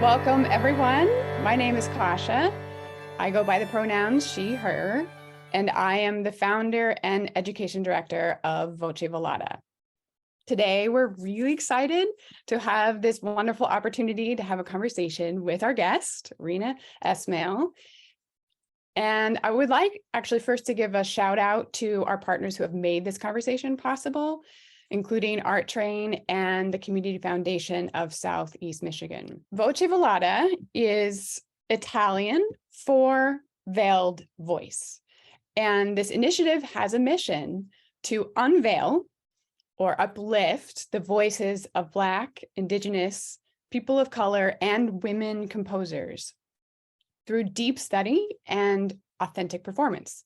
Welcome, everyone. My name is Kasha. I go by the pronouns she, her, and I am the founder and education director of Voce Velata. Today, we're really excited to have this wonderful opportunity to have a conversation with our guest, Reena Esmail. And I would like actually first to give a shout out to our partners who have made this conversation possible, including Art Train and the Community Foundation of Southeast Michigan. Voce Velata is Italian for veiled voice. And this initiative has a mission to unveil or uplift the voices of Black, Indigenous, people of color, and women composers through deep study and authentic performance.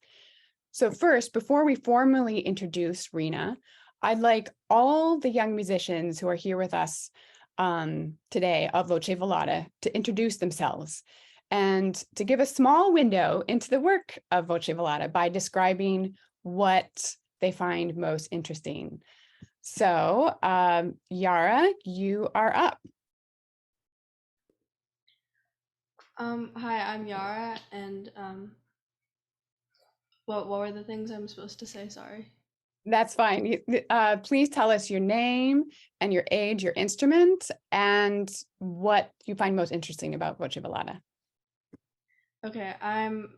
So first, before we formally introduce Reena, I'd like all the young musicians who are here with us today of Voce Velata to introduce themselves and to give a small window into the work of Voce Velata by describing what they find most interesting. So Yara, you are up. Hi, I'm Yara, and what were the things I'm supposed to say? Sorry. That's fine. Please tell us your name and your age, your instrument, and what you find most interesting about Voce Velata. Okay, I'm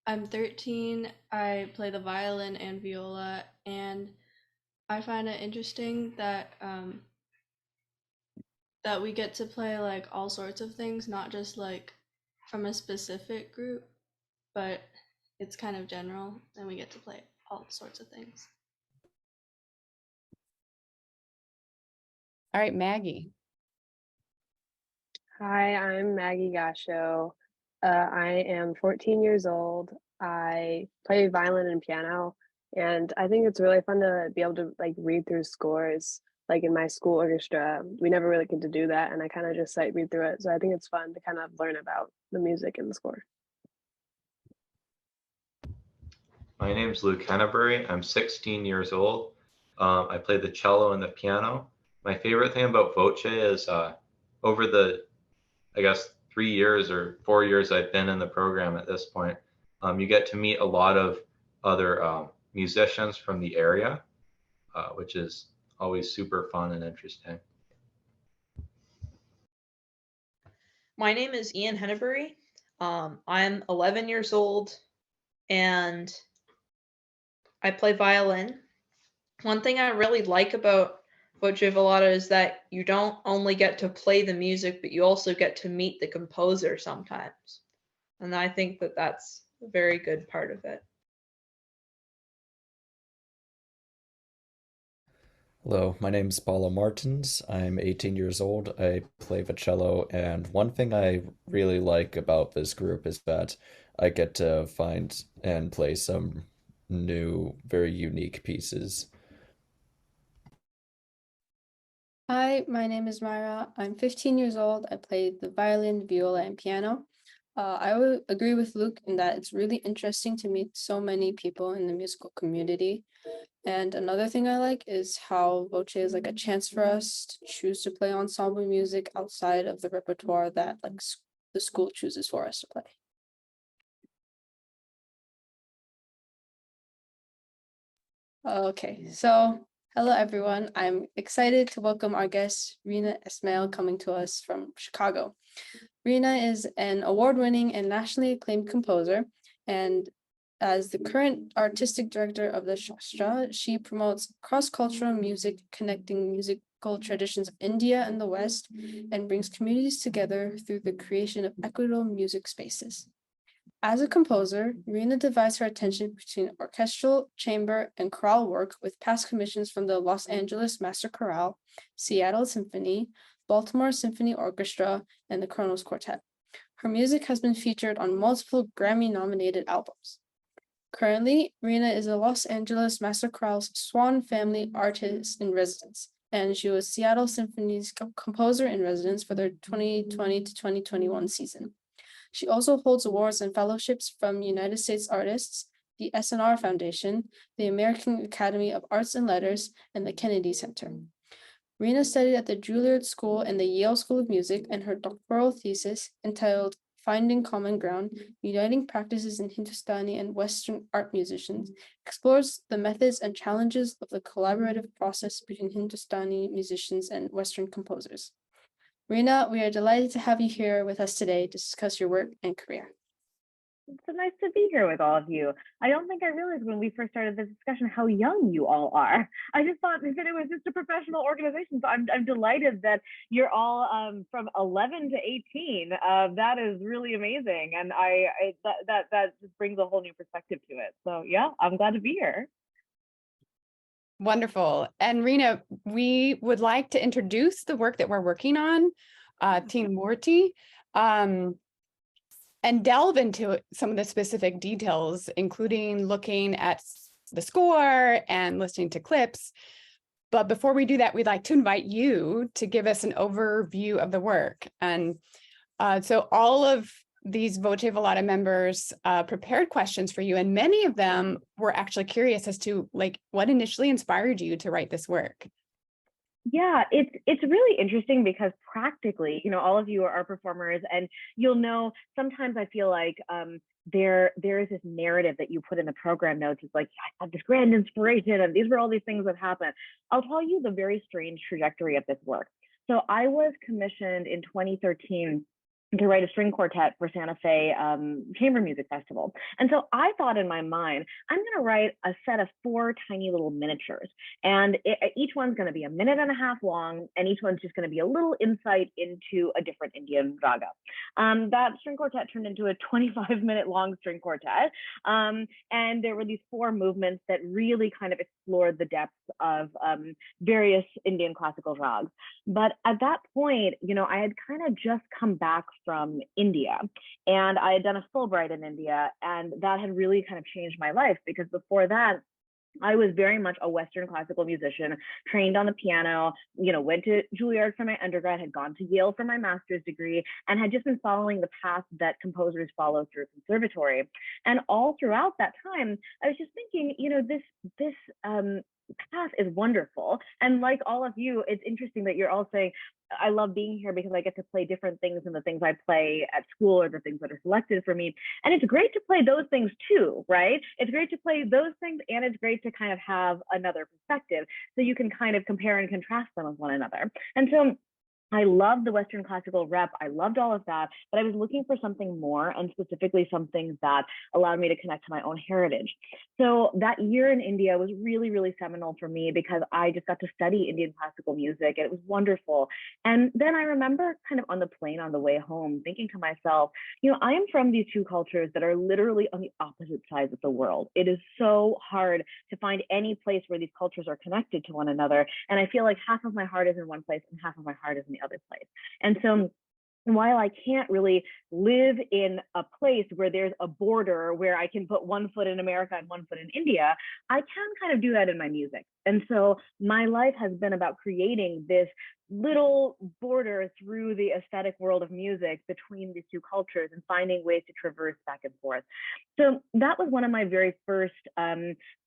13. I play the violin and viola, and I find it interesting that we get to play like all sorts of things, not just like from a specific group, but it's kind of general, and we get to play all sorts of things. All right, Maggie. Hi, I'm Maggie Gasho. I am 14 years old. I play violin and piano, and I think it's really fun to be able to like read through scores. Like in my school orchestra, we never really get to do that, and I kind of just like read through it. So I think it's fun to kind of learn about the music and the score. My name's Luke Hennebury. I'm 16 years old. I play the cello and the piano. My favorite thing about Voce is over the, I guess, 3 years or 4 years I've been in the program at this point, you get to meet a lot of other musicians from the area, which is always super fun and interesting. My name is Ian Hennebury. I'm 11 years old and I play violin. One thing I really like about Voce Velata is that you don't only get to play the music, but you also get to meet the composer sometimes. And I think that that's a very good part of it. Hello, my name is Paolo Martins. I'm 18 years old. I play the cello, and one thing I really like about this group is that I get to find and play some new, very unique pieces. Hi, my name is Myra. I'm 15 years old. I play the violin, viola, and piano. I would agree with Luke in that it's really interesting to meet so many people in the musical community. And another thing I like is how Voce is like a chance for us to choose to play ensemble music outside of the repertoire that like the school chooses for us to play. Okay, so hello everyone. I'm excited to welcome our guest, Reena Esmail, coming to us from Chicago. Reena is an award-winning and nationally acclaimed composer, and as the current artistic director of the Shastra, she promotes cross-cultural music, connecting musical traditions of India and the West, and brings communities together through the creation of equitable music spaces. As a composer, Reena divides her attention between orchestral, chamber, and chorale work with past commissions from the Los Angeles Master Chorale, Seattle Symphony, Baltimore Symphony Orchestra, and the Kronos Quartet. Her music has been featured on multiple Grammy-nominated albums. Currently, Reena is a Los Angeles Master Chorale's Swan Family Artist in Residence, and she was Seattle Symphony's composer in residence for their 2020 to 2021 season. She also holds awards and fellowships from United States Artists, the SNR Foundation, the American Academy of Arts and Letters, and the Kennedy Center. Reena studied at the Juilliard School and the Yale School of Music, and her doctoral thesis, entitled Finding Common Ground, Uniting Practices in Hindustani and Western Art Musicians, explores the methods and challenges of the collaborative process between Hindustani musicians and Western composers. Reena, we are delighted to have you here with us today to discuss your work and career. It's so nice to be here with all of you. I don't think I realized when we first started this discussion how young you all are. I just thought that it was just a professional organization. So I'm delighted that you're all from 11 to 18. That is really amazing, and that just brings a whole new perspective to it. So yeah, I'm glad to be here. Wonderful. And Reena, we would like to introduce the work that we're working on, Teen Murti, and delve into some of the specific details, including looking at the score and listening to clips. But before we do that, we'd like to invite you to give us an overview of the work. And so all of these Voce Velata members prepared questions for you, and many of them were actually curious as to what initially inspired you to write this work. Yeah, it's really interesting because practically, all of you are performers, and you'll know sometimes I feel like there is this narrative that you put in the program notes. It's like, I had this grand inspiration and these were all these things that happened. I'll tell you the very strange trajectory of this work. So I was commissioned in 2013 to write a string quartet for Santa Fe Chamber Music Festival. And so I thought in my mind, I'm going to write a set of 4 tiny little miniatures. And each one's going to be a minute and a half long, and each one's just going to be a little insight into a different Indian raga. That string quartet turned into a 25-minute long string quartet. And there were these 4 movements that really kind of explored the depths of various Indian classical rags. But at that point, I had kind of just come back from India, and I had done a Fulbright in India, and that had really kind of changed my life, because before that I was very much a Western classical musician, trained on the piano, went to Juilliard for my undergrad, had gone to Yale for my master's degree, and had just been following the path that composers follow through conservatory. And all throughout that time, I was just thinking, this path is wonderful. And like all of you, it's interesting that you're all saying, I love being here because I get to play different things than the things I play at school or the things that are selected for me. And it's great to play those things too, right? It's great to play those things, and it's great to kind of have another perspective so you can kind of compare and contrast them with one another. And so I loved the Western classical rep. I loved all of that, but I was looking for something more, and specifically something that allowed me to connect to my own heritage. So that year in India was really, really seminal for me because I just got to study Indian classical music, and it was wonderful. And then I remember kind of on the plane on the way home thinking to myself, I am from these 2 cultures that are literally on the opposite sides of the world. It is so hard to find any place where these cultures are connected to one another. And I feel like half of my heart is in one place and half of my heart is in the other place. And so while I can't really live in a place where there's a border where I can put one foot in America and one foot in India, I can kind of do that in my music. And so my life has been about creating this little border through the aesthetic world of music between these 2 cultures and finding ways to traverse back and forth. So that was one of my very first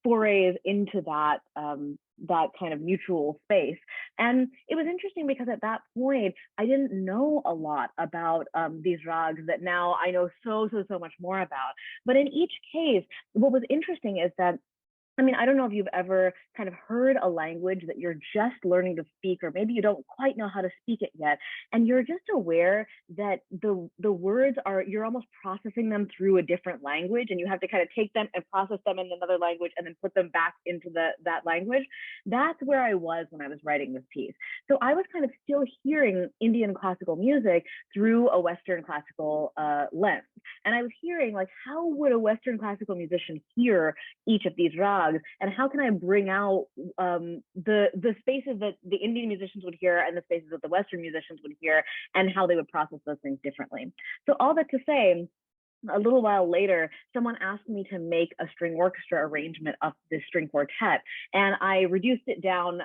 forays into that kind of mutual space. And it was interesting because at that point, I didn't know a lot about these rags that now I know so much more about. But in each case, what was interesting is that, I don't know if you've ever kind of heard a language that you're just learning to speak, or maybe you don't quite know how to speak it yet, and you're just aware that the words you're almost processing them through a different language, and you have to kind of take them and process them in another language and then put them back into that language. That's where I was when I was writing this piece. So I was kind of still hearing Indian classical music through a Western classical lens. And I was hearing, how would a Western classical musician hear each of these rags, and how can I bring out the spaces that the Indian musicians would hear and the spaces that the Western musicians would hear, and how they would process those things differently. So all that to say, a little while later, someone asked me to make a string orchestra arrangement of this string quartet, and I reduced it down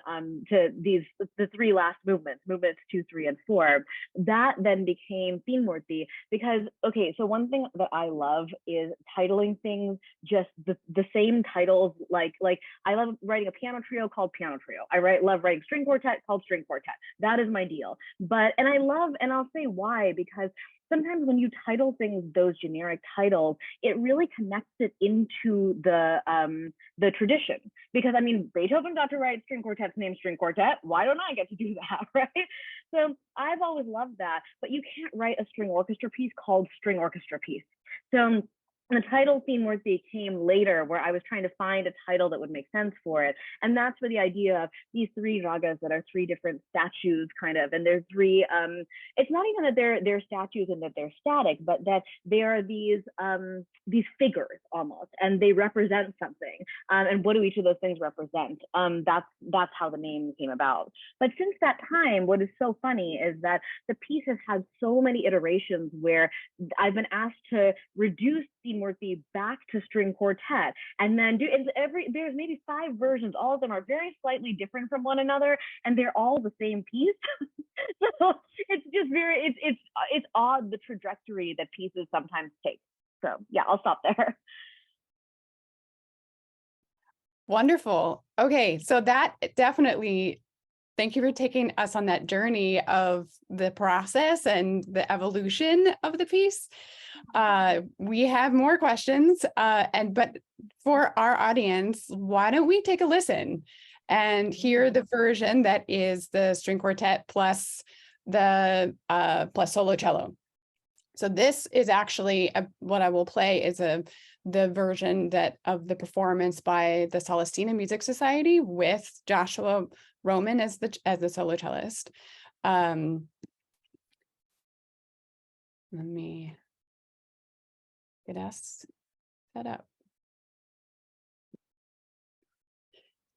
to the three last movements 2, 3, and 4. That then became Teen Murti because, okay, so one thing that I love is titling things just the same titles. Like I love writing a piano trio called piano trio. Love writing string quartet called string quartet. That is my deal. And I'll say why, because sometimes when you title things those generic titles, it really connects it into the tradition. Because I mean, Beethoven got to write string quartets named string quartet. Why don't I get to do that, right? So I've always loved that. But you can't write a string orchestra piece called string orchestra piece. So the title Teen Murti came later, where I was trying to find a title that would make sense for it. And that's where the idea of these three ragas that are three different statues, kind of, and there's three, it's not even that they're statues and that they're static, but that they are these figures almost, and they represent something. And what do each of those things represent? That's how the name came about. But since that time, what is so funny is that the piece has had so many iterations where I've been asked to reduce Teen Murti back to string quartet, and then there's maybe 5 versions. All of them are very slightly different from one another, and they're all the same piece. So it's just it's odd the trajectory that pieces sometimes take. So yeah, I'll stop there. Wonderful. Okay, so that definitely, thank you for taking us on that journey of the process and the evolution of the piece. We have more questions, but for our audience, why don't we take a listen and hear the version that is the string quartet plus the plus solo cello. So this is actually what I will play is the version of the performance by the Celestina Music Society with Joshua Roman as the solo cellist. Let me get us set up.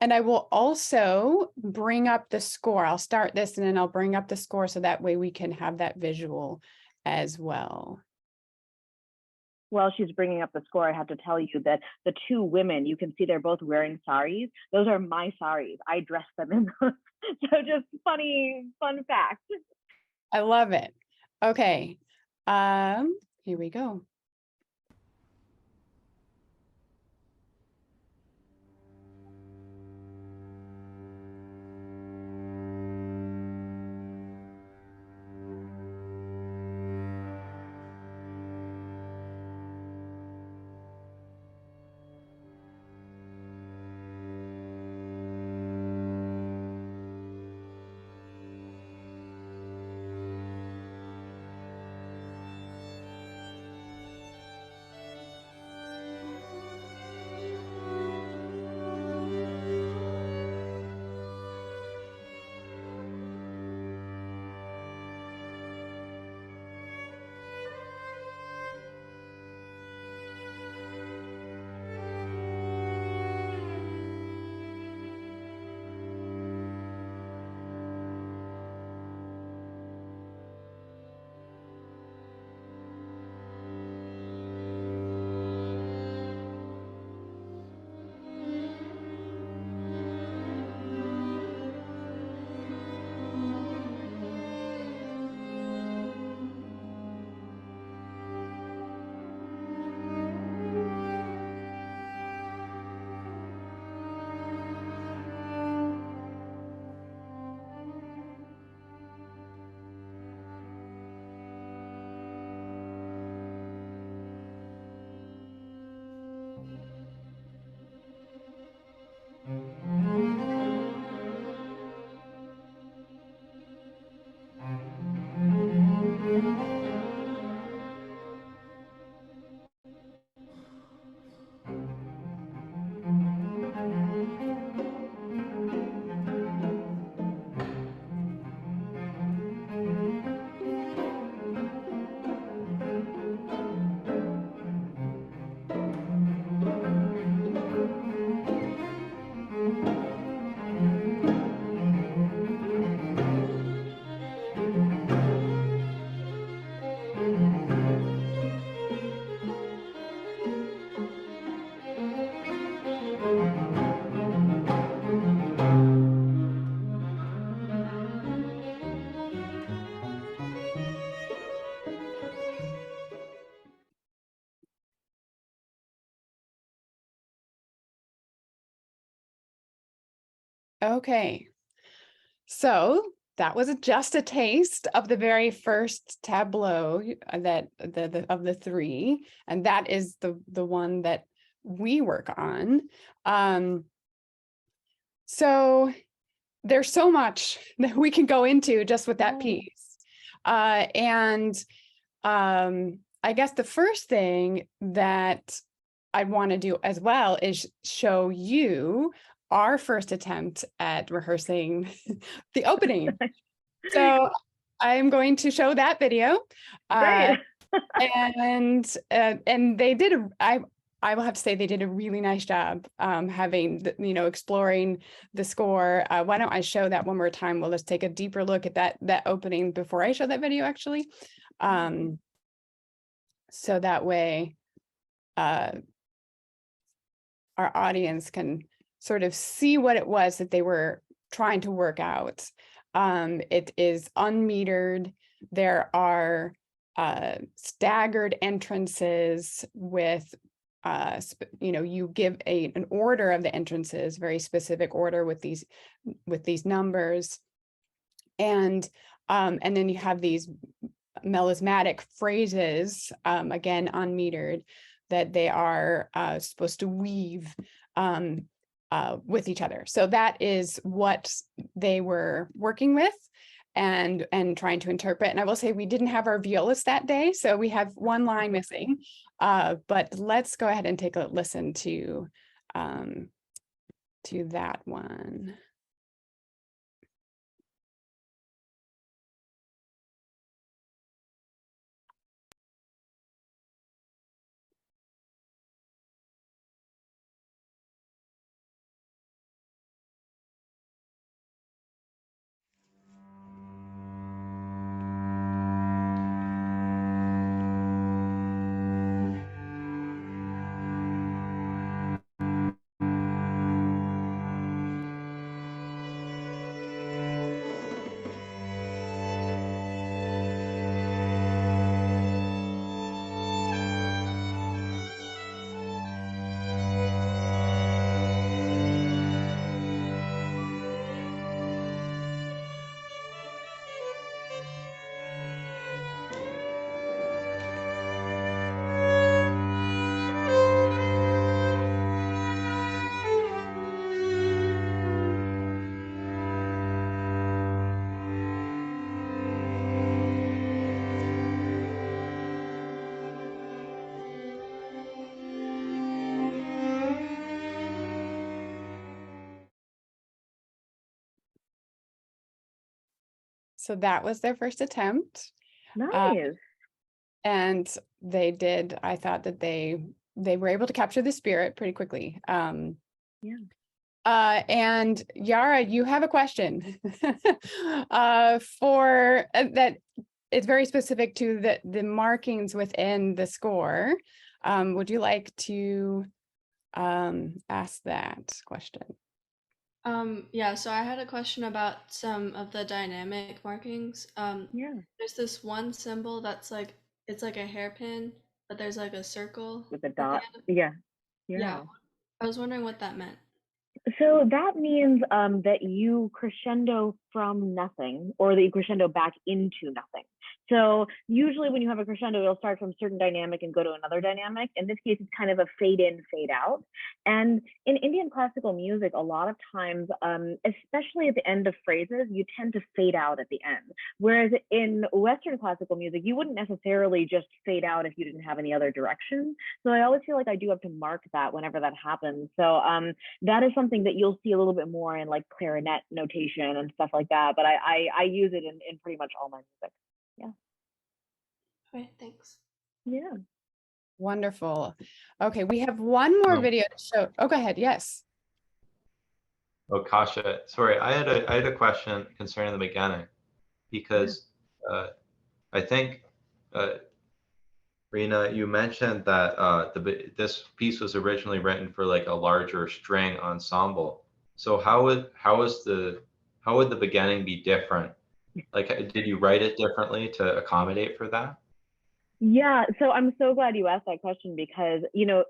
And I will also bring up the score. I'll start this and then I'll bring up the score so that way we can have that visual as well. While she's bringing up the score, I have to tell you that the 2 women, you can see they're both wearing saris. Those are my saris. I dress them in those. So just fun fact. I love it. Okay. Here we go. Okay. So that was just a taste of the very first tableau that of the three, and that is the one that we work on. So there's so much that we can go into just with that piece. And I guess the first thing that I want to do as well is show you our first attempt at rehearsing the opening. So I'm going to show that video. Great. And they did I will have to say they did a really nice job having exploring the score. Why don't I show that one more time? We'll just take a deeper look at that opening before I show that video, actually. So that way our audience can sort of see what it was that they were trying to work out. It is unmetered. There are staggered entrances with you give an order of the entrances, very specific order with these numbers, and then you have these melismatic phrases, again unmetered, that they are supposed to weave with each other. So that is what they were working with and trying to interpret. And I will say we didn't have our violist that day, so we have one line missing. But let's go ahead and take a listen to that one. So that was their first attempt. Nice. And they did, I thought that they were able to capture the spirit pretty quickly. And Yara, you have a question for that. It's very specific to the markings within the score. Would you like to ask that question? Yeah, so I had a question about some of the dynamic markings. There's this one symbol that's like, it's like a hairpin, but there's like a circle With a at the dot. end. Yeah. I was wondering what that meant. So that means that you crescendo from nothing, or that you crescendo back into nothing. So usually when you have a crescendo, it'll start from a certain dynamic and go to another dynamic. In this case, it's kind of a fade in, fade out. And in Indian classical music, a lot of times, especially at the end of phrases, you tend to fade out at the end. Whereas in Western classical music, you wouldn't necessarily just fade out if you didn't have any other direction. So I always feel like I do have to mark that whenever that happens. So that is something that you'll see a little bit more in like clarinet notation and stuff like that. But I use it in pretty much all my music. Yeah. Okay, thanks. Yeah. Wonderful. Okay, we have one more video to show. Oh, go ahead. Yes. Oh, Kasha, sorry, I had a question concerning the beginning, because I think Reena, you mentioned that this piece was originally written for like a larger string ensemble. So how would the beginning be different? Like, did you write it differently to accommodate for that? Yeah, so I'm so glad you asked that question because,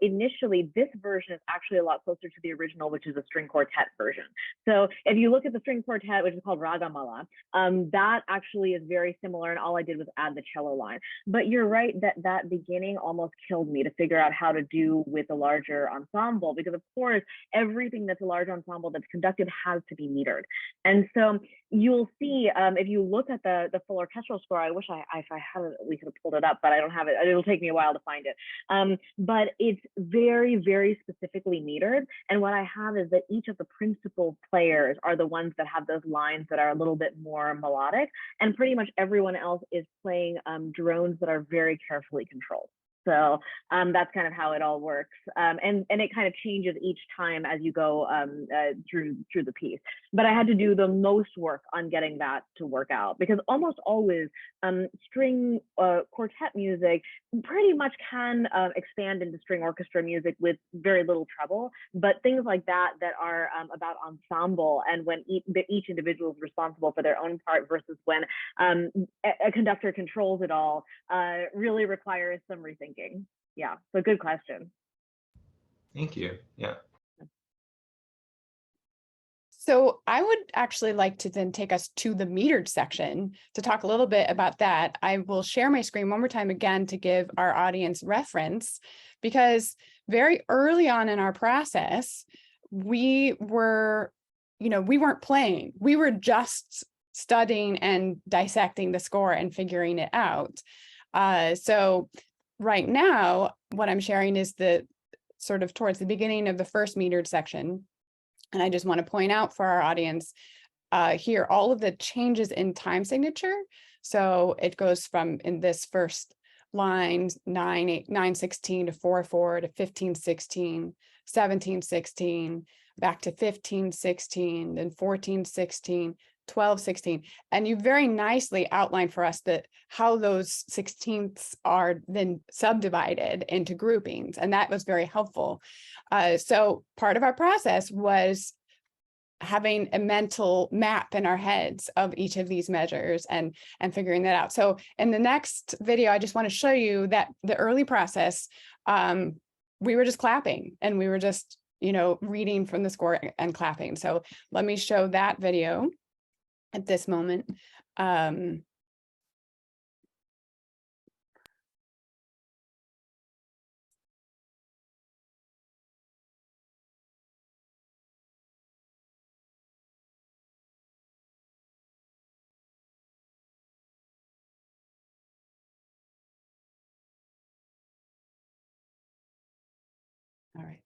initially this version is actually a lot closer to the original, which is a string quartet version. So if you look at the string quartet, which is called Ragamala, that actually is very similar, and all I did was add the cello line. But you're right that beginning almost killed me to figure out how to do with a larger ensemble, because of course, everything that's a large ensemble that's conducted has to be metered. And so you'll see, if you look at the full orchestral score, I wish if I had it, we could have pulled it up, but I don't have it. It'll take me a while to find it. But it's very, very specifically metered. And what I have is that each of the principal players are the ones that have those lines that are a little bit more melodic. And pretty much everyone else is playing drones that are very carefully controlled. So that's kind of how it all works. And it kind of changes each time as you go through the piece. But I had to do the most work on getting that to work out, because almost always string quartet music pretty much can expand into string orchestra music with very little treble. But things like that are about ensemble, and when each individual is responsible for their own part versus when a conductor controls it all, really requires some rethinking. Yeah, so good question. Thank you. Yeah. So I would actually like to then take us to the metered section to talk a little bit about that. I will share my screen one more time again to give our audience reference, because very early on in our process, we weren't playing. We were just studying and dissecting the score and figuring it out. So right now, what I'm sharing is the sort of towards the beginning of the first metered section. And I just want to point out for our audience here, all of the changes in time signature. So it goes from, in this first line, 9/16 to 4/4 to 15/16, 17/16, back to 15/16, then 14/16, 12/16. And you very nicely outlined for us that how those 16ths are then subdivided into groupings. And that was very helpful. So part of our process was having a mental map in our heads of each of these measures and figuring that out. So in the next video, I just want to show you that the early process, we were just clapping, and we were just, reading from the score and clapping. So let me show that video at this moment. All right.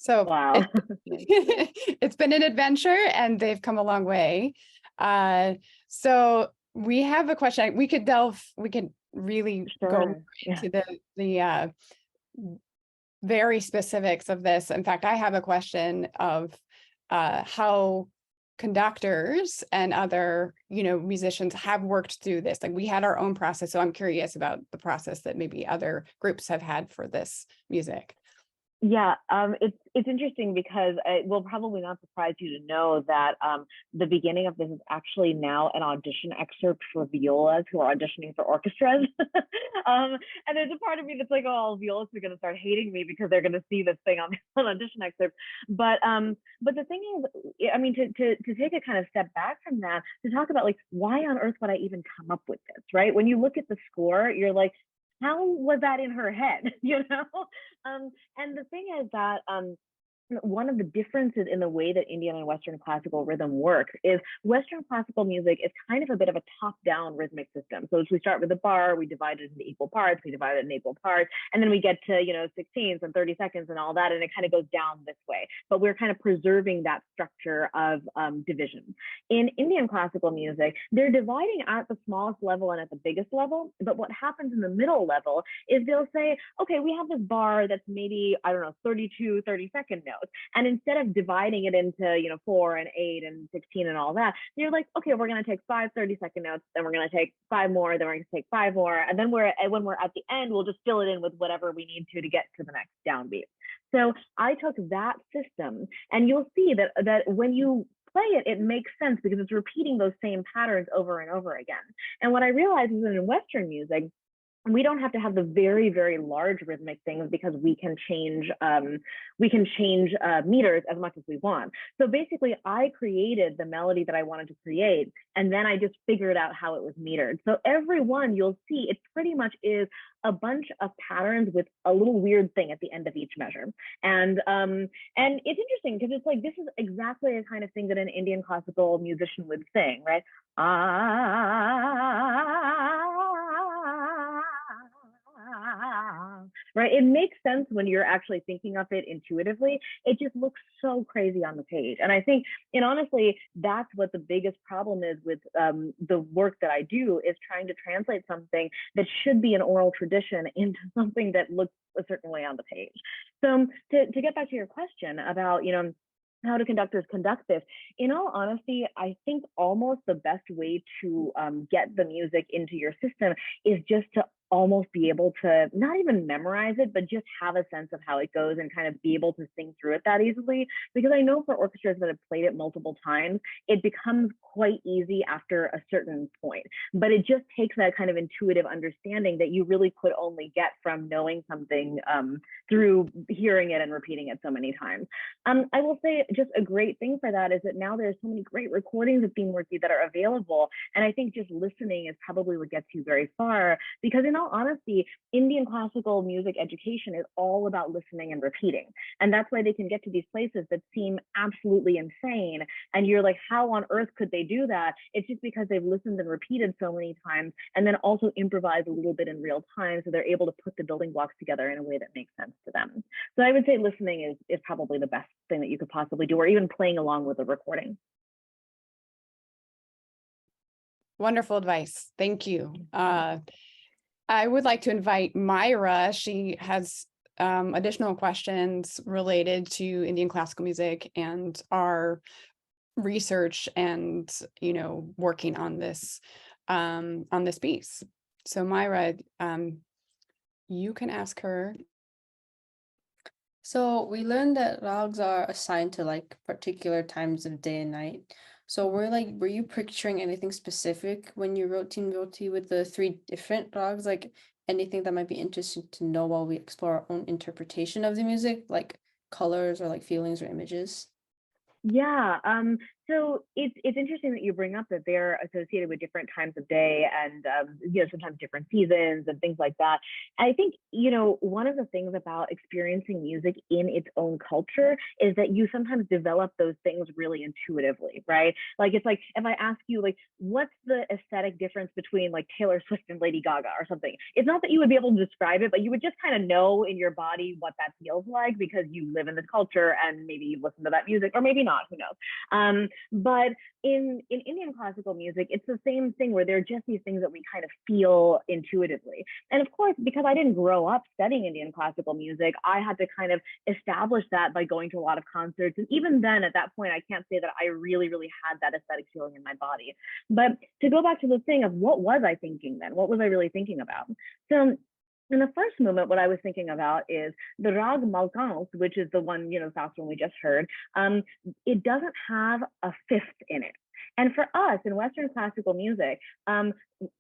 So Wow. it's been an adventure, and they've come a long way. So we have a question. We could really go into the very specifics of this. In fact, I have a question of how conductors and other, musicians have worked through this. Like, we had our own process. So I'm curious about the process that maybe other groups have had for this music. Yeah, it's interesting because it will probably not surprise you to know that the beginning of this is actually now an audition excerpt for violas who are auditioning for orchestras. And there's a part of me that's like, oh, all violists are going to start hating me because they're going to see this thing on an audition excerpt. But the thing is, I mean, to take a kind of step back from that, to talk about like, why on earth would I even come up with this, right? When you look at the score, you're like, how was that in her head, And the thing is that one of the differences in the way that Indian and Western classical rhythm work is Western classical music is kind of a bit of a top-down rhythmic system. So as we start with a bar, we divide it into equal parts, and then we get to, 16ths and 30 seconds and all that, and it kind of goes down this way. But we're kind of preserving that structure of division. In Indian classical music, they're dividing at the smallest level and at the biggest level, but what happens in the middle level is they'll say, okay, we have this bar that's maybe, I don't know, 32 30-second notes. And instead of dividing it into, 4 and 8 and 16 and all that, you're like, okay, we're going to take 5 30-second notes, then we're going to take 5 more, then we're going to take 5 more. And then when we're at the end, we'll just fill it in with whatever we need to get to the next downbeat. So I took that system, and you'll see that when you play it, it makes sense because it's repeating those same patterns over and over again. And what I realized is that in Western music, we don't have to have the very, very large rhythmic things because we can change meters as much as we want. So basically, I created the melody that I wanted to create, and then I just figured out how it was metered. So every one you'll see, it pretty much is a bunch of patterns with a little weird thing at the end of each measure. And it's interesting because it's like, this is exactly the kind of thing that an Indian classical musician would sing, right? Right? It makes sense when you're actually thinking of it intuitively. It just looks so crazy on the page. And I think, and honestly, that's what the biggest problem is with the work that I do, is trying to translate something that should be an oral tradition into something that looks a certain way on the page. So to get back to your question about, how do conductors conduct this? In all honesty, I think almost the best way to get the music into your system is just to almost be able to not even memorize it, but just have a sense of how it goes and kind of be able to sing through it that easily. Because I know for orchestras that have played it multiple times, it becomes quite easy after a certain point. But it just takes that kind of intuitive understanding that you really could only get from knowing something through hearing it and repeating it so many times. I will say just a great thing for that is that now there's so many great recordings of Teen Murti that are available. And I think just listening is probably what gets you very far, because in all honesty, Indian classical music education is all about listening and repeating. And that's why they can get to these places that seem absolutely insane. And you're like, how on earth could they do that? It's just because they've listened and repeated so many times, and then also improvise a little bit in real time. So they're able to put the building blocks together in a way that makes sense to them. So I would say listening is probably the best thing that you could possibly do, or even playing along with the recording. Wonderful advice. Thank you. I would like to invite Myra. She has additional questions related to Indian classical music and our research and, working on this piece. So Myra, you can ask her. So we learned that rags are assigned to like particular times of day and night. So were you picturing anything specific when you wrote Teen Murti with the 3 different rags? Like anything that might be interesting to know while we explore our own interpretation of the music, like colors or like feelings or images? Yeah, so it's interesting that you bring up that they're associated with different times of day and sometimes different seasons and things like that. I think one of the things about experiencing music in its own culture is that you sometimes develop those things really intuitively, right? Like it's like if I ask you like what's the aesthetic difference between like Taylor Swift and Lady Gaga or something, it's not that you would be able to describe it, but you would just kind of know in your body what that feels like because you live in this culture and maybe you've listened to that music, or maybe not, who knows. But in Indian classical music, it's the same thing where there are just these things that we kind of feel intuitively. And of course, because I didn't grow up studying Indian classical music, I had to kind of establish that by going to a lot of concerts. And even then, at that point, I can't say that I really, really had that aesthetic feeling in my body. But to go back to the thing of what was I thinking then? What was I really thinking about? So in the first movement, what I was thinking about is the rag malkans, which is the one, fast one we just heard. It doesn't have a fifth in it. And for us in Western classical music,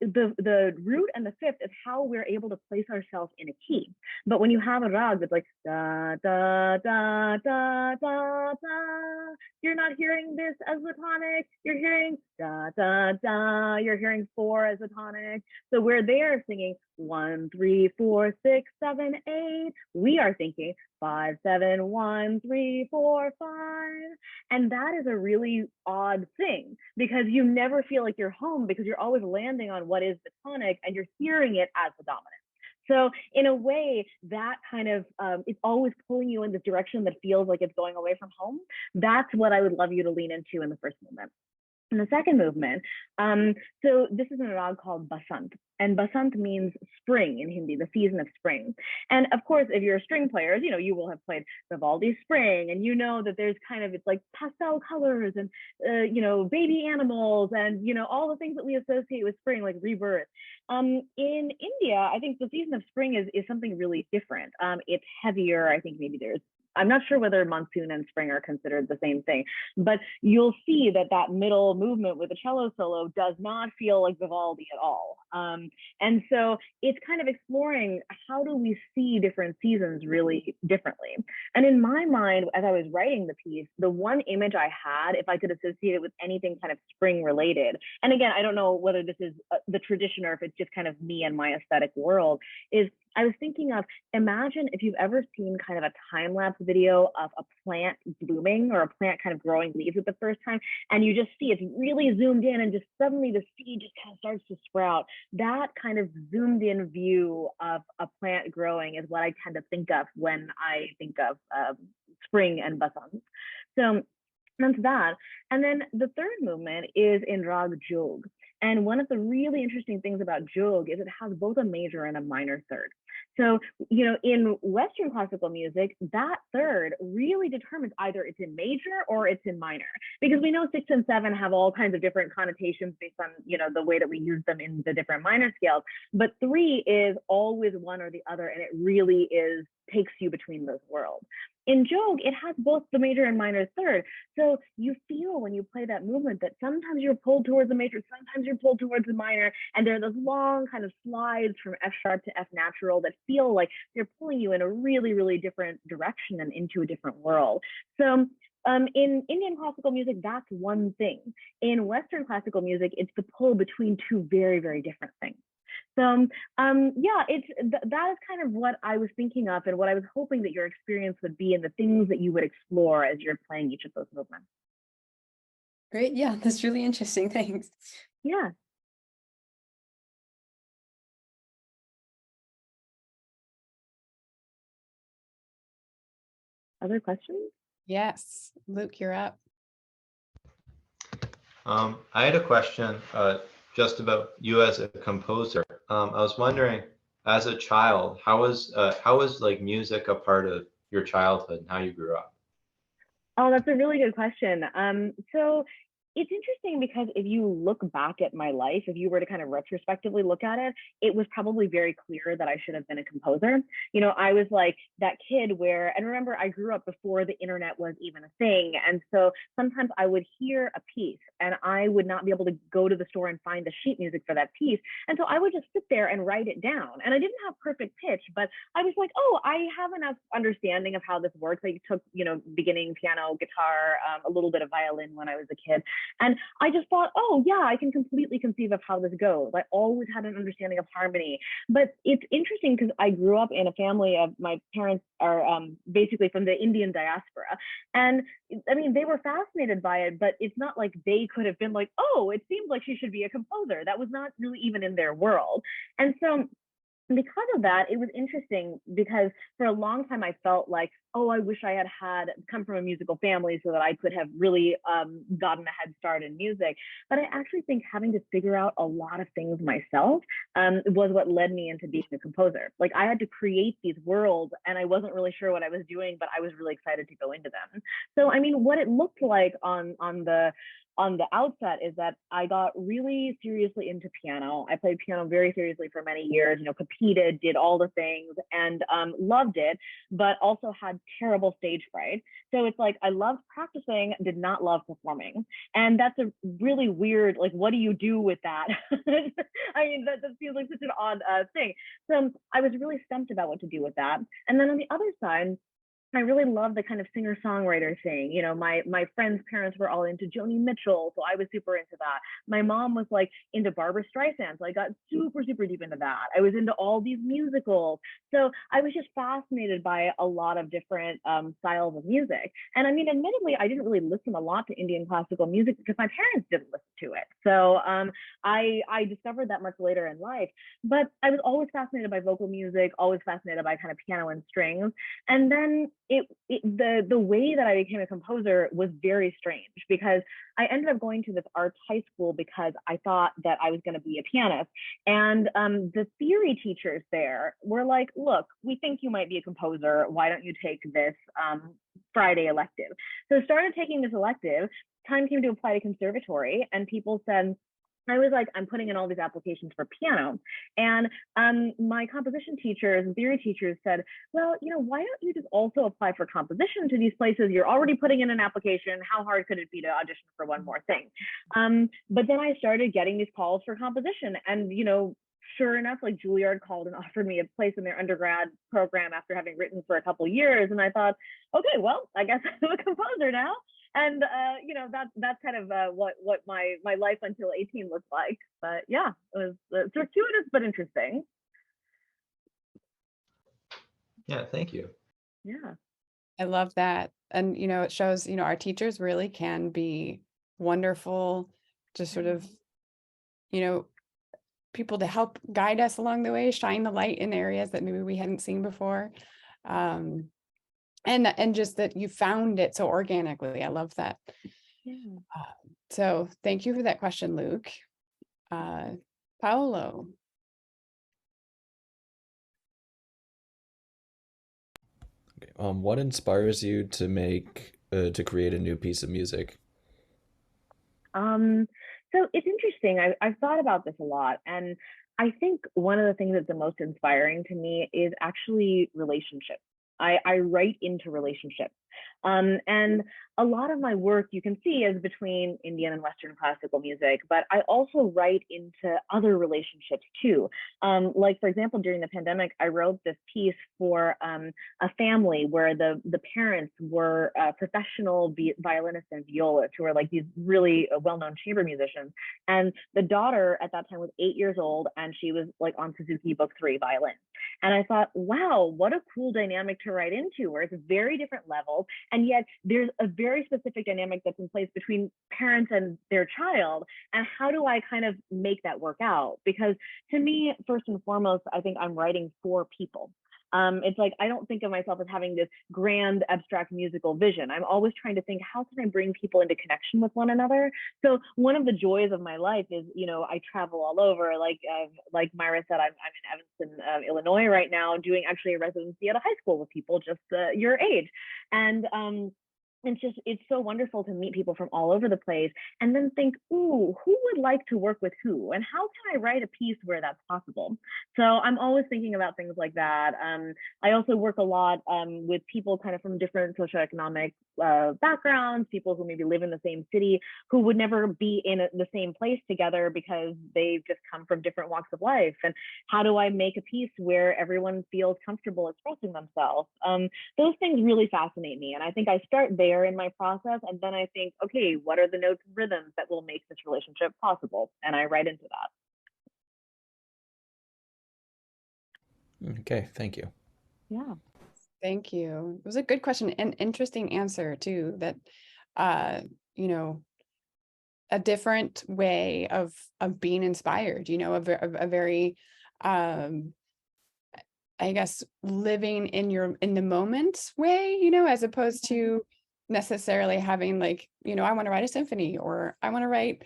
the root and the fifth is how we're able to place ourselves in a key. But when you have a rag that's like da da da da da da, you're not hearing this as the tonic. You're hearing da da da. You're hearing 4 as a tonic. So where they are singing 1 3 4 6 7 8, we are thinking 5 7 1 3 4 5, and that is a really odd thing because you never feel like you're home because you're always landing on what is the tonic and you're hearing it as the dominant. So in a way, that kind of it's always pulling you in this direction that feels like it's going away from home. That's what I would love you to lean into in the first movement. In the second movement, so this is an rag called Basant, and Basant means spring in Hindi, the season of spring. And of course, if you're a string player, you know, you will have played Vivaldi's Spring, and you know that there's kind of, it's like pastel colors and, you know, baby animals and, you know, all the things that we associate with spring, like rebirth. In India, I think the season of spring is something really different. It's heavier. I think maybe I'm not sure whether monsoon and spring are considered the same thing, but you'll see that middle movement with the cello solo does not feel like Vivaldi at all. And so it's kind of exploring how do we see different seasons really differently. And in my mind, as I was writing the piece, the one image I had, if I could associate it with anything kind of spring related, and again, I don't know whether this is the tradition or if it's just kind of me and my aesthetic world, is I was thinking of, imagine if you've ever seen kind of a time-lapse video of a plant blooming or a plant kind of growing leaves at the first time, and you just see it's really zoomed in and just suddenly the seed just kind of starts to sprout. That kind of zoomed in view of a plant growing is what I tend to think of when I think of spring and basant. So that's that. And then the third movement is in rag jog. And one of the really interesting things about jog is it has both a major and a minor third. So, you know, in Western classical music, that third really determines either it's in major or it's in minor, because we know 6 and 7 have all kinds of different connotations based on, you know, the way that we use them in the different minor scales. But 3 is always one or the other, and it really takes you between those worlds. In jog, it has both the major and minor third. So you feel when you play that movement that sometimes you're pulled towards the major, sometimes you're pulled towards the minor, and there are those long kind of slides from F sharp to F natural that feel like they're pulling you in a really, really different direction and into a different world. So in Indian classical music, that's one thing. In Western classical music, it's the pull between two very, very different things. So yeah, that is kind of what I was thinking of and what I was hoping that your experience would be and the things that you would explore as you're playing each of those movements. Great. Yeah, that's really interesting. Thanks. Yeah. Other questions? Yes, Luke, you're up. I had a question just about you as a composer. I was wondering, as a child, how was like music a part of your childhood and how you grew up? Oh, that's a really good question. So it's interesting because if you look back at my life, if you were to kind of retrospectively look at it, it was probably very clear that I should have been a composer. You know, I was like that kid where, and remember, I grew up before the internet was even a thing. And so sometimes I would hear a piece and I would not be able to go to the store and find the sheet music for that piece. And so I would just sit there and write it down. And I didn't have perfect pitch, but I was like, oh, I have enough understanding of how this works. I took, you know, beginning piano, guitar, a little bit of violin when I was a kid. And I just thought, oh, yeah, I can completely conceive of how this goes. I always had an understanding of harmony. But it's interesting because I grew up in a family of, my parents are basically from the Indian diaspora. And I mean, they were fascinated by it, but it's not like they could have been like, oh, it seems like she should be a composer. That was not really even in their world. And so because of that, it was interesting because for a long time I felt like, oh, I wish I had come from a musical family so that I could have really gotten a head start in music. But I actually think having to figure out a lot of things myself was what led me into being a composer. Like I had to create these worlds and I wasn't really sure what I was doing, but I was really excited to go into them. So, I mean, what it looked like on the on the outset is that I got really seriously into piano. I played piano very seriously for many years, competed, did all the things, and loved it, but also had terrible stage fright. So it's like I loved practicing, did not love performing. And that's a really weird, like, what do you do with that? I mean, that feels like such an odd thing. So I was really stumped about what to do with that. And then on the other side, I really love the kind of singer-songwriter thing. My friends' parents were all into Joni Mitchell, so I was super into that. My mom was like into Barbara Streisand, so I got super, super deep into that. I was into all these musicals. So I was just fascinated by a lot of different styles of music. And I mean, admittedly, I didn't really listen a lot to Indian classical music because my parents didn't listen to it. So I discovered that much later in life. But I was always fascinated by vocal music, always fascinated by kind of piano and strings. And then the way that I became a composer was very strange because I ended up going to this arts high school because I thought that I was going to be a pianist. And the theory teachers there were like, look, we think you might be a composer. Why don't you take this Friday elective? So I started taking this elective. Time came to apply to conservatory, and people said, I was like, I'm putting in all these applications for piano. And my composition teachers and theory teachers said, well, why don't you just also apply for composition to these places? You're already putting in an application. How hard could it be to audition for one more thing? But then I started getting these calls for composition. And, sure enough, like Juilliard called and offered me a place in their undergrad program after having written for a couple of years. And I thought, okay, well, I guess I'm a composer now. And that's kind of what my life until 18 looked like. But yeah, it was circuitous but interesting. Yeah, thank you. Yeah. I love that. And, it shows, our teachers really can be wonderful, just sort of, people to help guide us along the way, shine the light in areas that maybe we hadn't seen before. And just that you found it so organically. I love that. Yeah. So thank you for that question, Luke. Paolo. Okay. What inspires you to create a new piece of music? So it's interesting. I've thought about this a lot, and I think one of the things that's the most inspiring to me is actually relationships. I write into relationships. And a lot of my work you can see is between Indian and Western classical music, but I also write into other relationships too. Like, for example, during the pandemic, I wrote this piece for a family where the parents were professional violinists and violists who were like these really well-known chamber musicians. And the daughter at that time was 8 years old, and she was like on Suzuki Book 3 violin. And I thought, wow, what a cool dynamic to write into, where it's very different levels. And yet there's a very specific dynamic that's in place between parents and their child. And how do I kind of make that work out? Because to me, first and foremost, I think I'm writing for people. It's like, I don't think of myself as having this grand abstract musical vision. I'm always trying to think, how can I bring people into connection with one another? So one of the joys of my life is, I travel all over. Like Myra said, I'm in Evanston, Illinois right now, doing actually a residency at a high school with people just your age. And it's so wonderful to meet people from all over the place and then think, ooh, who would like to work with who? And how can I write a piece where that's possible? So I'm always thinking about things like that. I also work a lot with people kind of from different socioeconomic backgrounds, people who maybe live in the same city, who would never be in the same place together because they've just come from different walks of life. And how do I make a piece where everyone feels comfortable expressing themselves? Those things really fascinate me. And I think I start there in my process, and then I think, okay, what are the notes and rhythms that will make this relationship possible? And I write into that. Okay, thank you. Yeah. Thank you. It was a good question and interesting answer too, that a different way of being inspired, a very I guess living in the moment way, as opposed to necessarily having like, I want to write a symphony, or I want to write,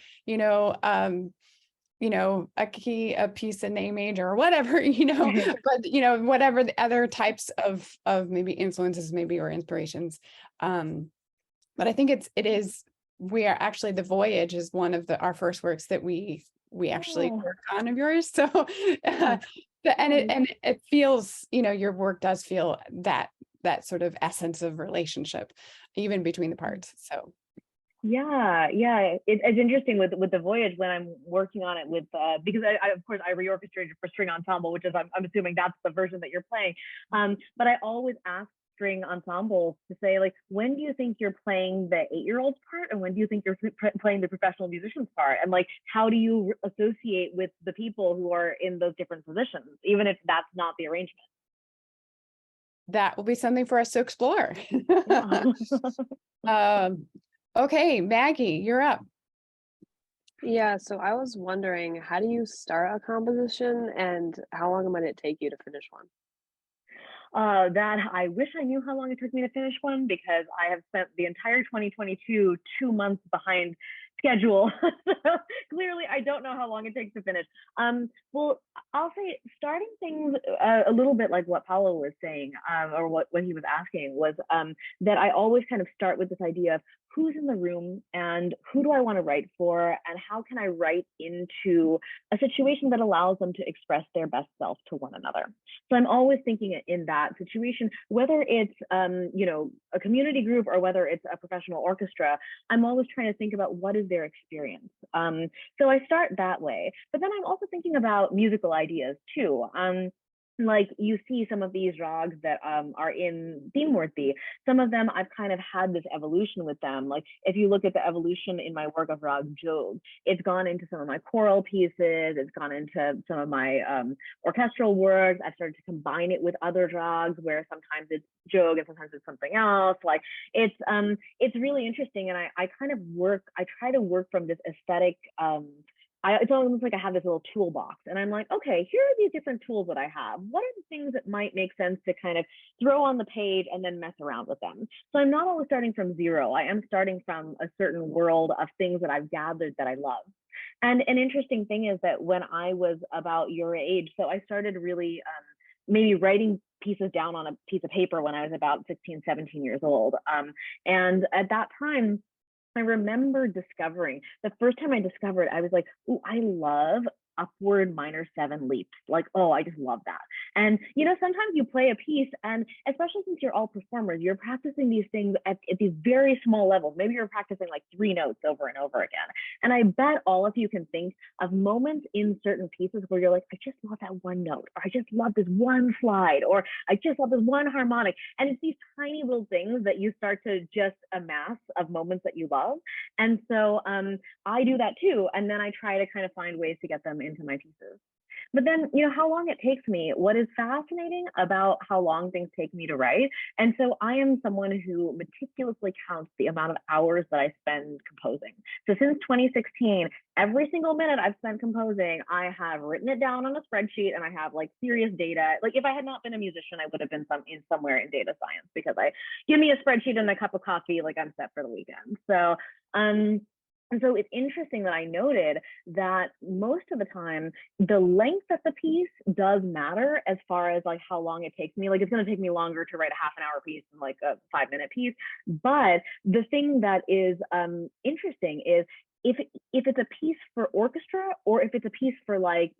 a piece in A major or whatever, but whatever the other types of maybe influences maybe or inspirations. But I think it is we are actually, The Voyage is one of our first works that we actually Oh. worked on of yours. So Yeah. and it feels, your work does feel that sort of essence of relationship, even between the parts. So Yeah, it's interesting with the Voyage when I'm working on it with because I of course I reorchestrated for string ensemble, which is I'm assuming that's the version that you're playing. But I always ask string ensembles to say, like, when do you think you're playing the 8-year-old's part, and when do you think you're playing the professional musician's part, and like how do you associate with the people who are in those different positions, even if that's not the arrangement. that will be something for us to explore. Yeah. Okay, Maggie, you're up. Yeah, so I was wondering, how do you start a composition and how long might it take you to finish one? That I wish I knew how long it took me to finish one, because I have spent the entire 2022 2 months behind schedule. So clearly I don't know how long it takes to finish. Well, I'll say starting things a little bit like what Paolo was saying, or what he was asking was that I always kind of start with this idea of who's in the room and who do I want to write for, and how can I write into a situation that allows them to express their best self to one another. So I'm always thinking in that situation, whether it's a community group or whether it's a professional orchestra, I'm always trying to think about what is their experience. So I start that way, but then I'm also thinking about musical ideas too. Like you see some of these rags that are in Teen Murti, some of them I've kind of had this evolution with them. Like if you look at the evolution in my work of rag Jog, it's gone into some of my choral pieces, it's gone into some of my orchestral works. I've started to combine it with other rags where sometimes it's Jog and sometimes it's something else. Like it's really interesting, and I try to work from this aesthetic it's almost like I have this little toolbox, and I'm like, okay, here are these different tools that I have. What are the things that might make sense to kind of throw on the page and then mess around with them? So I'm not always starting from zero. I am starting from a certain world of things that I've gathered that I love. And an interesting thing is that when I was about your age, so I started really maybe writing pieces down on a piece of paper when I was about 16, 17 years old. And at that time, I remember discovering, the first time I discovered, I was like, oh, I love upward minor 7 leaps. Like, oh, I just love that. And, sometimes you play a piece, and especially since you're all performers, you're practicing these things at these very small levels. Maybe you're practicing like 3 notes over and over again. And I bet all of you can think of moments in certain pieces where you're like, I just love that one note, or I just love this one slide, or I just love this one harmonic. And it's these tiny little things that you start to just amass of moments that you love. And so I do that too. And then I try to kind of find ways to get them into my pieces. But then, how long it takes me, what is fascinating about how long things take me to write. And so I am someone who meticulously counts the amount of hours that I spend composing. So since 2016, every single minute I've spent composing, I have written it down on a spreadsheet, and I have like serious data. Like if I had not been a musician, I would have been somewhere in data science, because give me a spreadsheet and a cup of coffee, like I'm set for the weekend. So and so it's interesting that I noted that most of the time, the length of the piece does matter as far as like how long it takes me. Like it's going to take me longer to write a half-an-hour piece than like a 5-minute piece. But the thing that is interesting is if it's a piece for orchestra, or if it's a piece for like,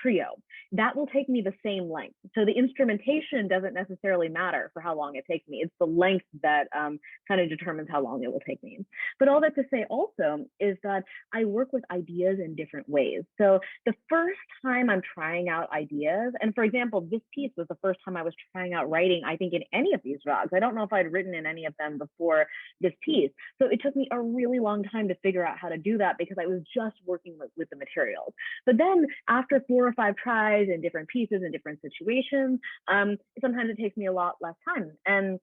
trio, that will take me the same length. So the instrumentation doesn't necessarily matter for how long it takes me. It's the length that kind of determines how long it will take me. But all that to say also is that I work with ideas in different ways. So the first time I'm trying out ideas, and for example, this piece was the first time I was trying out writing, I think, in any of these rags. I don't know if I'd written in any of them before this piece. So it took me a really long time to figure out how to do that, because I was just working with the materials. But then after 4 or 5 tries in different pieces in different situations, sometimes it takes me a lot less time. And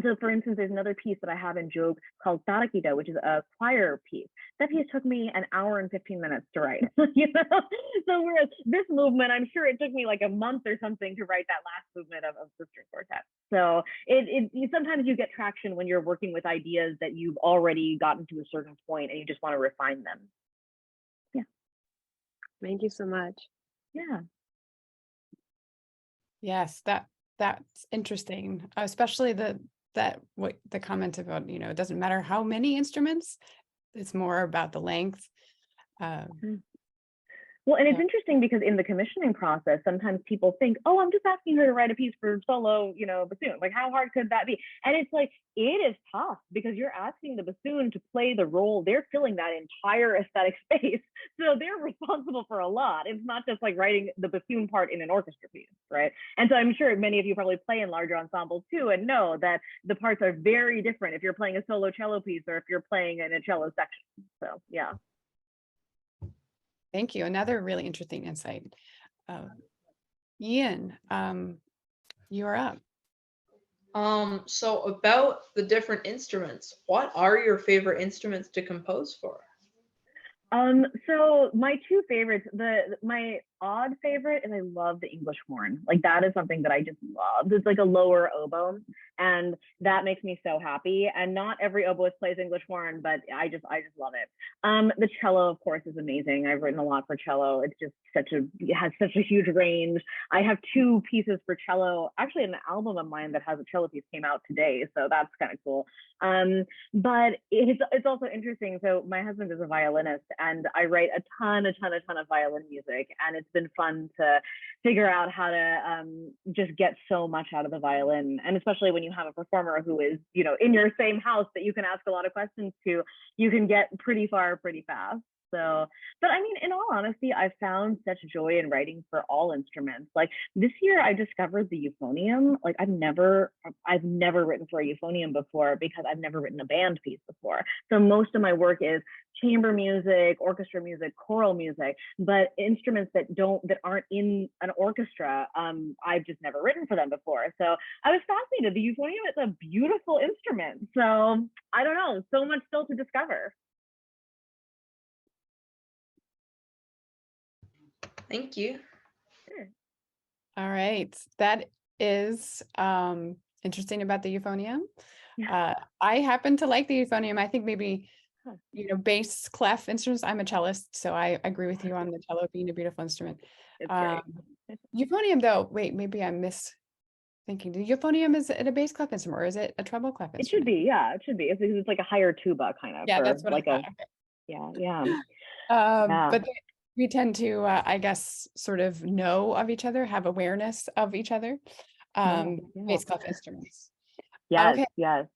so, for instance, there's another piece that I have in Jog called Tarakida, which is a choir piece. That piece took me an hour and 15 minutes to write. So whereas this movement, I'm sure it took me like a month or something to write that last movement of the string quartet. So sometimes you get traction when you're working with ideas that you've already gotten to a certain point and you just want to refine them. Yeah. Thank you so much. Yeah. Yes, that's interesting, especially the comment about, it doesn't matter how many instruments. it's more about the length. Well, and it's Yeah. interesting because in the commissioning process, sometimes people think, oh, I'm just asking her to write a piece for solo, bassoon. Like, how hard could that be? And it's like, it is tough because you're asking the bassoon to play the role. They're filling that entire aesthetic space. So they're responsible for a lot. It's not just like writing the bassoon part in an orchestra piece, right? And so I'm sure many of you probably play in larger ensembles too and know that the parts are very different if you're playing a solo cello piece or if you're playing in a cello section. So, yeah. Thank you. Another really interesting insight. Ian, you're up. So about the different instruments, what are your favorite instruments to compose for? So my two favorites, my odd favorite is I love the English horn. Like that is something that I just love. It's like a lower oboe, and that makes me so happy. And not every oboist plays English horn, but I just love it. The cello, of course, is amazing. I've written a lot for cello. It's just it has such a huge range. I have two pieces for cello. Actually, an album of mine that has a cello piece came out today, so that's kind of cool. But it's also interesting. So my husband is a violinist, and I write a ton of violin music, and it's been fun to figure out how to just get so much out of the violin. And especially when you have a performer who is, in your same house that you can ask a lot of questions to, you can get pretty far pretty fast. So, but I mean, in all honesty, I've found such joy in writing for all instruments. Like this year, I discovered the euphonium. Like I've never written for a euphonium before because I've never written a band piece before. So most of my work is chamber music, orchestra music, choral music, but instruments that aren't in an orchestra, I've just never written for them before. So I was fascinated. The euphonium is a beautiful instrument. So I don't know, so much still to discover. Thank you. Sure. All right. That is interesting about the euphonium. Yeah. I happen to like the euphonium. I think maybe, bass clef instruments. I'm a cellist, so I agree with you on the cello being a beautiful instrument. It's great. Euphonium, though, wait, maybe I'm thinking. The euphonium, is it a bass clef instrument or is it a treble clef It should instrument? be, yeah, it should be. It's like a higher tuba kind of. Yeah, for that's what like I thought. yeah. Yeah. But we tend to, I guess, sort of know of each other, have awareness of each other. Bass clef instruments. Yes, Okay. yes.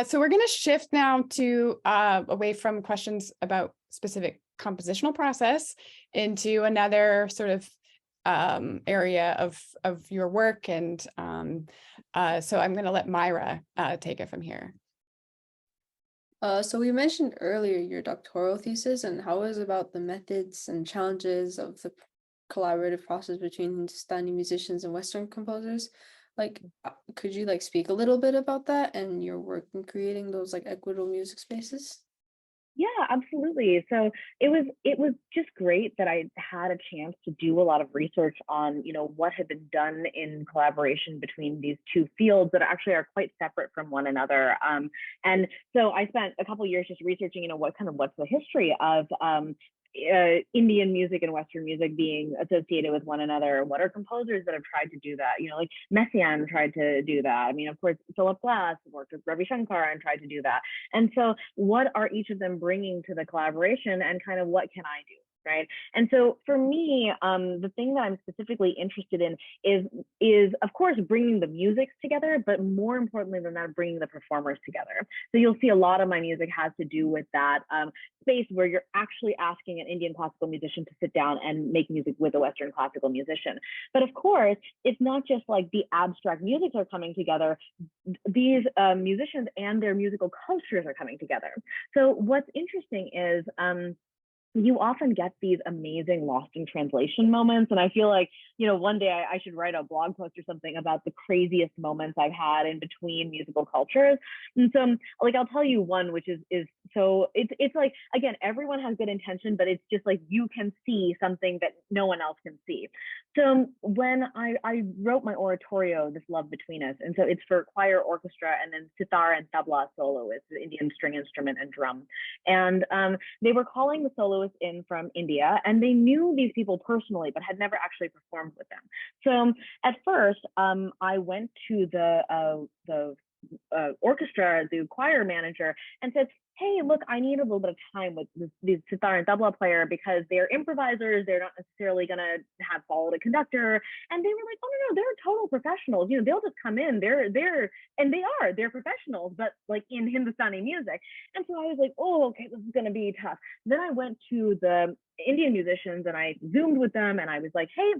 So we're going to shift now to away from questions about specific compositional process into another sort of area of your work. And so I'm going to let Myra take it from here. So we mentioned earlier your doctoral thesis and how it was about the methods and challenges of the collaborative process between Hindustani musicians and Western composers. Like, could you speak a little bit about that and your work in creating those equitable music spaces? Yeah, absolutely. So it was just great that I had a chance to do a lot of research on, what had been done in collaboration between these two fields that actually are quite separate from one another. And so I spent a couple of years just researching, what's the history of Indian music and Western music being associated with one another. What are composers that have tried to do that? Like Messiaen tried to do that. I mean, of course, Philip Glass worked with Ravi Shankar and tried to do that. And so what are each of them bringing to the collaboration, and kind of what can I do? Right. And so for me, the thing that I'm specifically interested in is of course bringing the music together, but more importantly than that, bringing the performers together. So you'll see a lot of my music has to do with that space where you're actually asking an Indian classical musician to sit down and make music with a Western classical musician. But of course, it's not just like the abstract musics are coming together. These musicians and their musical cultures are coming together. So what's interesting is you often get these amazing lost in translation moments. And I feel like, one day I should write a blog post or something about the craziest moments I've had in between musical cultures. And so I'll tell you one, which is so it's like, again, everyone has good intention, but it's just like, you can see something that no one else can see. So when I wrote my oratorio, This Love Between Us, and so it's for choir, orchestra, and then sitar and tabla soloists, the Indian string instrument and drum. And they were calling the soloists in from India, and they knew these people personally, but had never actually performed with them. So at first, I went to the orchestra, the choir manager, and said, hey, look, I need a little bit of time with this sitar and tabla player because they're improvisers. They're not necessarily going to have followed a conductor. And they were like, oh, no, they're total professionals. You know, they'll just come in. They're professionals, but like in Hindustani music. And so I was like, oh, okay, this is going to be tough. Then I went to the Indian musicians and I Zoomed with them and I was like, hey,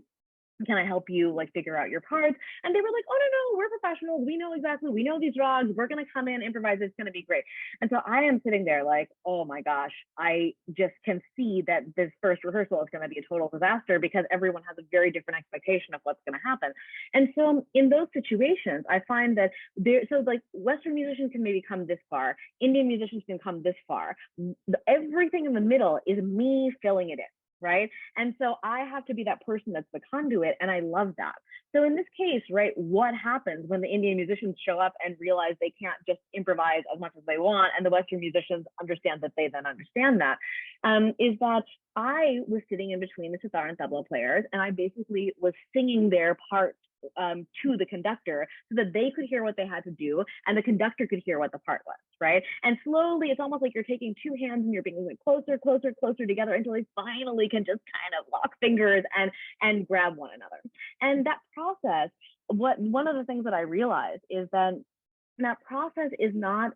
can I help you like figure out your parts? And they were like, oh, no, we're professionals. We know these rags. We're going to come in, improvise. It's going to be great. And so I am sitting there like, oh my gosh, I just can see that this first rehearsal is going to be a total disaster because everyone has a very different expectation of what's going to happen. And so in those situations, I find that so like Western musicians can maybe come this far. Indian musicians can come this far. Everything in the middle is me filling it in. Right. And so I have to be that person that's the conduit. And I love that. So in this case, right, what happens when the Indian musicians show up and realize they can't just improvise as much as they want, and the Western musicians understand that they then understand that, is that I was sitting in between the sitar and tabla players, and I basically was singing their part to the conductor so that they could hear what they had to do and the conductor could hear what the part was, right? And slowly, it's almost like you're taking two hands and you're bringing it closer, closer, closer together until they finally can just kind of lock fingers and grab one another. And that process, one of the things that I realized is that process is not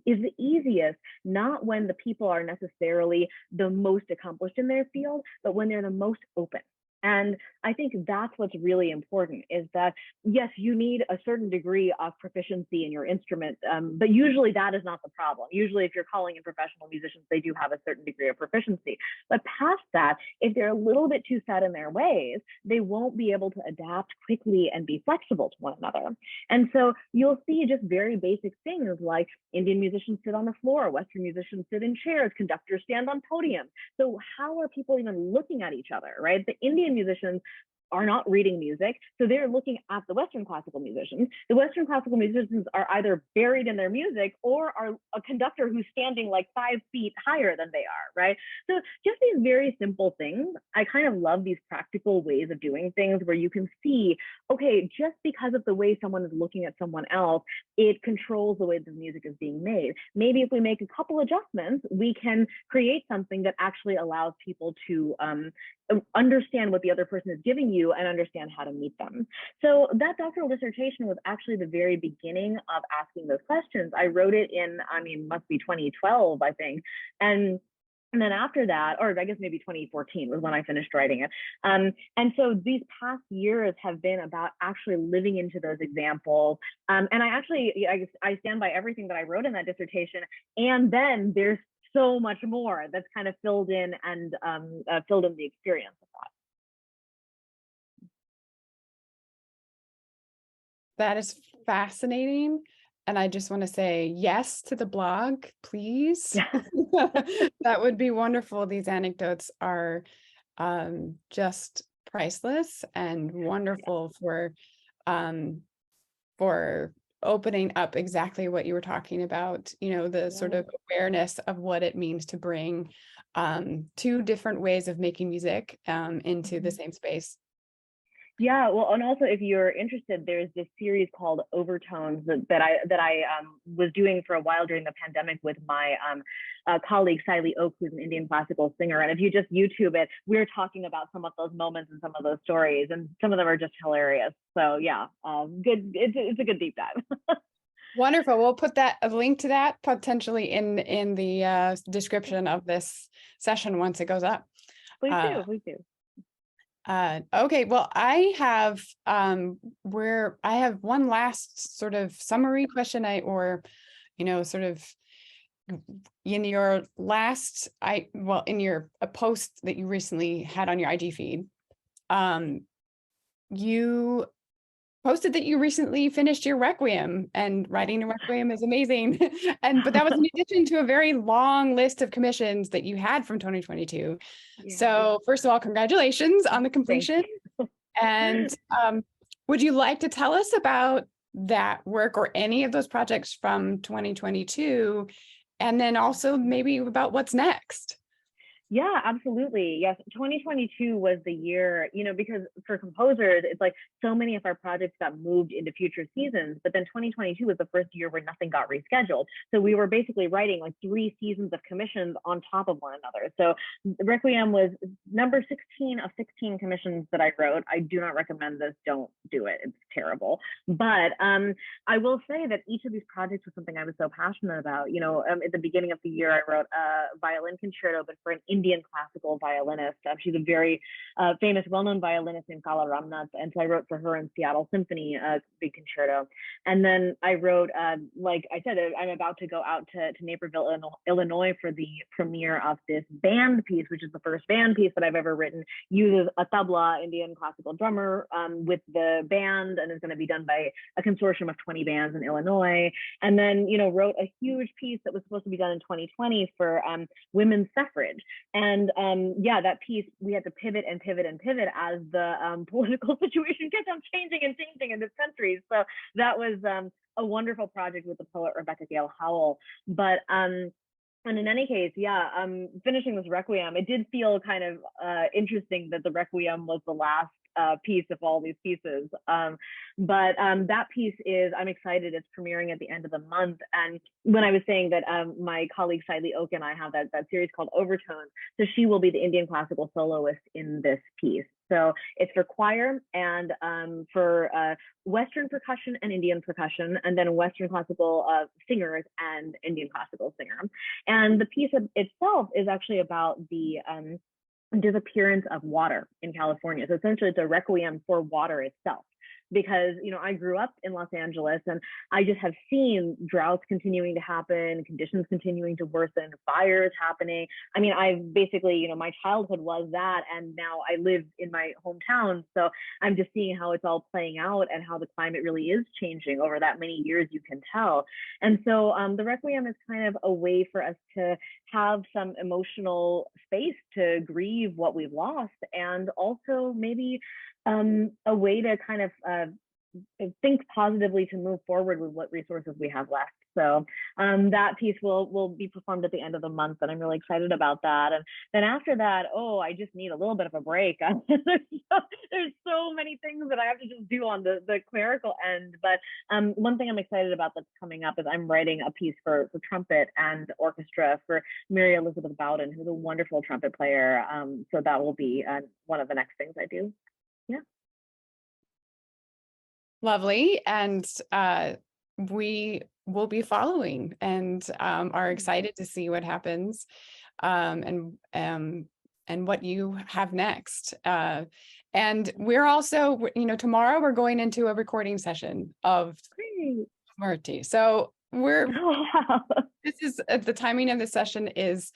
is the easiest, not when the people are necessarily the most accomplished in their field, but when they're the most open. And I think that's what's really important is that, yes, you need a certain degree of proficiency in your instrument, but usually that is not the problem. Usually if you're calling in professional musicians, they do have a certain degree of proficiency. But past that, if they're a little bit too set in their ways, they won't be able to adapt quickly and be flexible to one another. And so you'll see just very basic things like Indian musicians sit on the floor, Western musicians sit in chairs, conductors stand on podiums. So how are people even looking at each other, right? The Indian musicians are not reading music, so they're looking at the Western classical musicians. The Western classical musicians are either buried in their music or are a conductor who's standing like 5 feet higher than they are, right? So just these very simple things. I kind of love these practical ways of doing things where you can see, okay, just because of the way someone is looking at someone else, it controls the way the music is being made. Maybe if we make a couple adjustments, we can create something that actually allows people to understand what the other person is giving you and understand how to meet them. So that doctoral dissertation was actually the very beginning of asking those questions. I wrote it in, must be 2012, I think. And then after that, or I guess maybe 2014 was when I finished writing it. And so these past years have been about actually living into those examples. And I stand by everything that I wrote in that dissertation. And then there's so much more that's kind of filled in and filled in the experience of that. That is fascinating. And I just want to say yes to the blog, please. That would be wonderful. These anecdotes are just priceless and wonderful for opening up exactly what you were talking about, the sort of awareness of what it means to bring two different ways of making music into the same space. Yeah, well, and also if you're interested, there's this series called Overtones that I was doing for a while during the pandemic with my colleague Siley Oak, who's an Indian classical singer. And if you just YouTube it, we're talking about some of those moments and some of those stories, and some of them are just hilarious. So yeah, good. It's a good deep dive. Wonderful. We'll put a link to that potentially in the description of this session once it goes up. Please do. Okay, well, I have one last sort of summary question, sort of in your last, in your post that you recently had on your IG feed, you posted that you recently finished your Requiem, and writing a Requiem is amazing. But that was in addition to a very long list of commissions that you had from 2022. Yeah. So first of all, congratulations on the completion. And would you like to tell us about that work or any of those projects from 2022? And then also maybe about what's next? Yeah, absolutely. Yes, 2022 was the year, because for composers, it's like so many of our projects got moved into future seasons, but then 2022 was the first year where nothing got rescheduled. So we were basically writing like 3 seasons of commissions on top of one another. So Requiem was number 16 of 16 commissions that I wrote. I do not recommend this. Don't do it. It's terrible. But I will say that each of these projects was something I was so passionate about. At the beginning of the year, I wrote a violin concerto, but for an Indian classical violinist. She's a very famous, well-known violinist named Kala Ramnath, and so I wrote for her in Seattle Symphony, a big concerto. And then I wrote, like I said, I'm about to go out to Naperville, Illinois for the premiere of this band piece, which is the first band piece that I've ever written. Uses a tabla, Indian classical drummer, with the band, and is going to be done by a consortium of 20 bands in Illinois. And then, wrote a huge piece that was supposed to be done in 2020 for women's suffrage. And that piece, we had to pivot and pivot and pivot as the political situation kept on changing and changing in this country. So that was a wonderful project with the poet Rebecca Gale Howell. But and in any case, finishing this Requiem, it did feel kind of interesting that the Requiem was the last piece of all these pieces. But that piece I'm excited, it's premiering at the end of the month. And when I was saying that my colleague Saili Oak and I have that series called Overtones, so she will be the Indian classical soloist in this piece. So it's for choir and for Western percussion and Indian percussion, and then Western classical singers and Indian classical singer. And the piece itself is actually about the disappearance of water in California. So essentially it's a requiem for water itself. Because, I grew up in Los Angeles and I just have seen droughts continuing to happen, conditions continuing to worsen, fires happening. I mean, I've basically, my childhood was that, and now I live in my hometown. So I'm just seeing how it's all playing out and how the climate really is changing over that many years, you can tell. And so the Requiem is kind of a way for us to have some emotional space to grieve what we've lost, and also maybe a way to kind of think positively to move forward with what resources we have left. So that piece will be performed at the end of the month, and I'm really excited about that. And then after that, I just need a little bit of a break. There's so many things that I have to just do on the clerical end. But one thing I'm excited about that's coming up is I'm writing a piece for trumpet and orchestra for Mary Elizabeth Bowden, who's a wonderful trumpet player. So that will be one of the next things I do. Yeah. Lovely. And we will be following and are excited to see what happens and what you have next. And we're also, tomorrow we're going into a recording session of Teen Murti. So this is the timing of the session is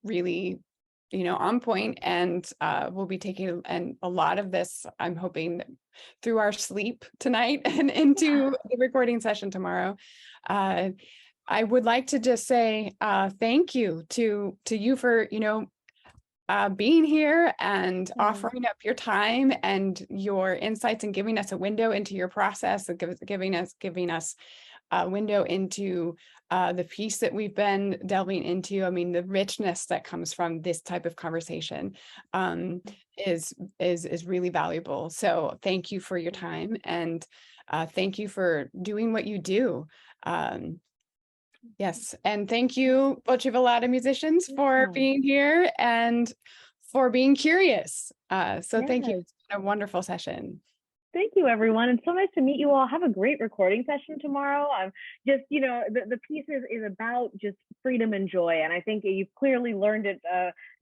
really on point, and we'll be taking a lot of this, I'm hoping, through our sleep tonight and into the recording session tomorrow. I would like to just say thank you to you for being here and offering up your time and your insights and giving us a window into your process, and giving us a window into the piece that we've been delving into. I mean, the richness that comes from this type of conversation is really valuable. So thank you for your time, and thank you for doing what you do. Yes, and thank you, Voce Velata musicians, for being here and for being curious. So thank you. It's been a wonderful session. Thank you, everyone. It's so nice to meet you all. Have a great recording session tomorrow. Just, the piece is about just freedom and joy. And I think you've clearly learned it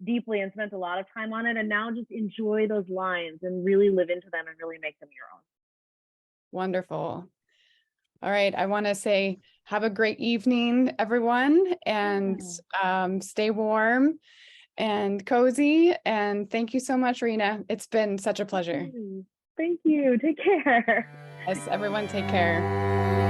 deeply and spent a lot of time on it. And now just enjoy those lines and really live into them and really make them your own. Wonderful. All right. I want to say have a great evening, everyone, and stay warm and cozy. And thank you so much, Reena. It's been such a pleasure. Thank you. Take care. Yes, everyone take care.